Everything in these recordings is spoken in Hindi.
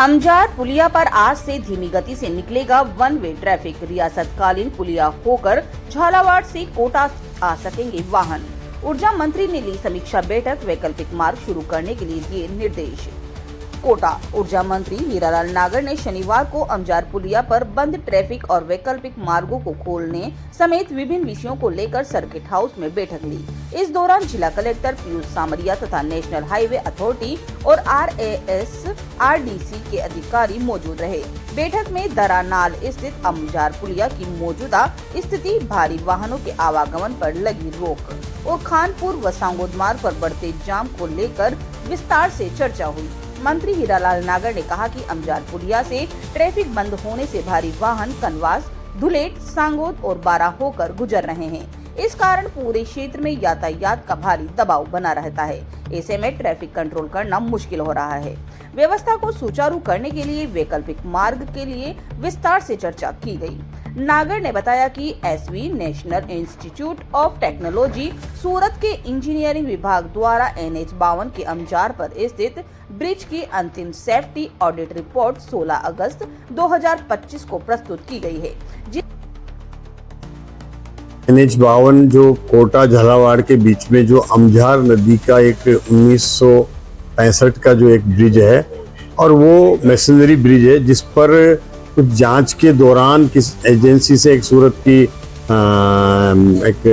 अमजार पुलिया पर आज से धीमी गति से निकलेगा वन वे ट्रैफिक। रियासतकालीन पुलिया होकर झालावाड़ से कोटा आ सकेंगे वाहन। ऊर्जा मंत्री ने ली समीक्षा बैठक, वैकल्पिक मार्ग शुरू करने के लिए दिए निर्देश। कोटा ऊर्जा मंत्री हीरालाल नागर ने शनिवार को अमजार पुलिया पर बंद ट्रैफिक और वैकल्पिक मार्गों को खोलने समेत विभिन्न विषयों को लेकर सर्किट हाउस में बैठक ली। इस दौरान जिला कलेक्टर पीयूष सामरिया तथा नेशनल हाईवे अथॉरिटी और RASRDC के अधिकारी मौजूद रहे। बैठक में दरानाल स्थित अमजार पुलिया की मौजूदा स्थिति, भारी वाहनों के आवागमन पर लगी रोक और खानपुर व सांगोद मार्ग पर बढ़ते जाम को लेकर विस्तार से चर्चा हुई। मंत्री हीरालाल नागर ने कहा कि अमजार पुलिया से ट्रैफिक बंद होने से भारी वाहन कनवास, धुलेट, सांगोद और बारा होकर गुजर रहे हैं। इस कारण पूरे क्षेत्र में यातायात का भारी दबाव बना रहता है। ऐसे में ट्रैफिक कंट्रोल करना मुश्किल हो रहा है। व्यवस्था को सुचारू करने के लिए वैकल्पिक मार्ग के लिए विस्तार से चर्चा की गई। नागर ने बताया कि SV national institute of technology Surat के इंजीनियरिंग विभाग द्वारा NH 52 के अमजार पर स्थित ब्रिज की अंतिम सेफ्टी ऑडिट रिपोर्ट 16 अगस्त 2025 को प्रस्तुत की गई है। NH 52 जो कोटा झालावाड़ के बीच में जो अमजार नदी का एक 1965 का जो एक ब्रिज है और वो मैसनरी ब्रिज है, जिस पर कुछ जांच के दौरान किस एजेंसी से, एक सूरत की एक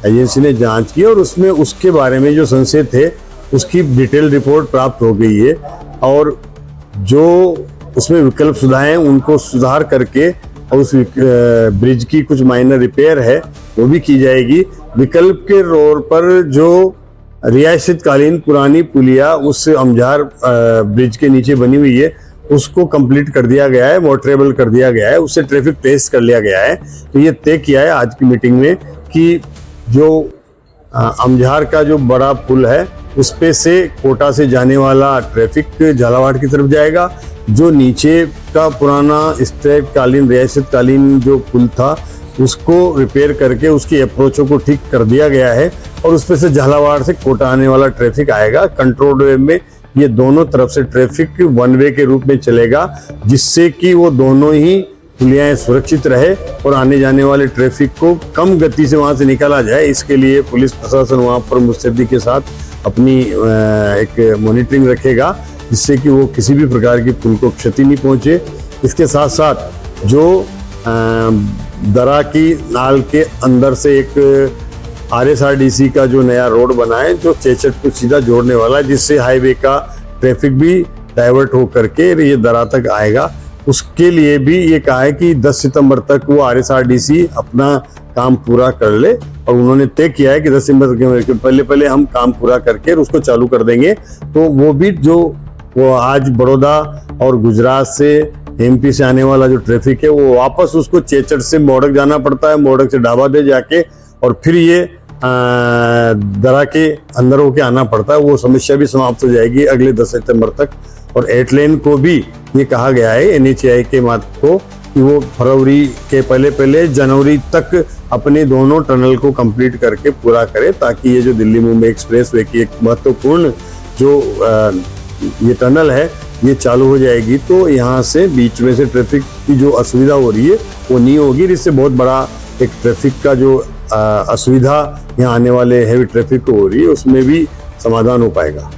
एजेंसी ने जांच की और उसमें उसके बारे में जो संशय थे उसकी डिटेल रिपोर्ट प्राप्त हो गई है और जो उसमें विकल्प सुधार हैं उनको सुधार करके और उस ब्रिज की कुछ माइनर रिपेयर है वो भी की जाएगी। विकल्प के तौर पर जो रियासतकालीन पुरानी पुलिया उस अमजार ब्रिज के नीचे बनी हुई है उसको कंप्लीट कर दिया गया है, मोटरेबल कर दिया गया है, उससे ट्रैफिक टेस्ट कर लिया गया है। तो ये तय किया है आज की मीटिंग में कि जो अमजार का जो बड़ा पुल है उस पे से कोटा से जाने वाला ट्रैफिक झालावाड़ की तरफ जाएगा। जो नीचे का पुराना स्टेट कालीन रियासतकालीन जो पुल था उसको रिपेयर करके उसकी अप्रोचों को ठीक कर दिया गया है और उस पे से झालावाड़ से कोटा आने वाला ट्रैफिक आएगा। कंट्रोल वे में ये दोनों तरफ से ट्रैफिक वन वे के रूप में चलेगा, जिससे कि वो दोनों ही पुलियाएं सुरक्षित रहे और आने जाने वाले ट्रैफिक को कम गति से वहां से निकाला जाए। इसके लिए पुलिस प्रशासन वहां पर मुस्तैदी के साथ अपनी एक मॉनिटरिंग रखेगा, जिससे कि वो किसी भी प्रकार की पुल को क्षति नहीं पहुंचे। इसके साथ साथ जो दरा की नाल के अंदर से एक RSRDC का जो नया रोड बना है जो चेचट को सीधा जोड़ने वाला है, जिससे हाईवे का ट्रैफिक भी डाइवर्ट हो करके ये दरा तक आएगा, उसके लिए भी ये कहा है कि 10 सितंबर तक वो RSRDC अपना काम पूरा कर ले और उन्होंने तय किया है कि 10 सितंबर के पहले हम काम पूरा करके उसको चालू कर देंगे। तो वो भी जो वो आज बड़ौदा और गुजरात से MP से आने वाला जो ट्रैफिक है वो वापस उसको चेचट से मोड़क जाना पड़ता है, मोड़क से ढाबा दे जाके और फिर ये दरा के अंदर होके आना पड़ता है। वो समस्या भी समाप्त हो जाएगी अगले 10 सितंबर तक। और 8 लेन को भी ये कहा गया है NHAI के माध्यम को कि वो फरवरी के पहले जनवरी तक अपने दोनों टनल को कंप्लीट करके पूरा करे, ताकि ये जो दिल्ली मुंबई एक्सप्रेस वे की एक महत्वपूर्ण जो ये टनल है ये चालू हो जाएगी। तो यहाँ से बीच में से ट्रैफिक की जो असुविधा हो रही है वो नहीं होगी। इससे बहुत बड़ा एक ट्रैफिक का जो असुविधा यहाँ आने वाले हैवी ट्रैफिक को हो रही है उसमें भी समाधान हो पाएगा।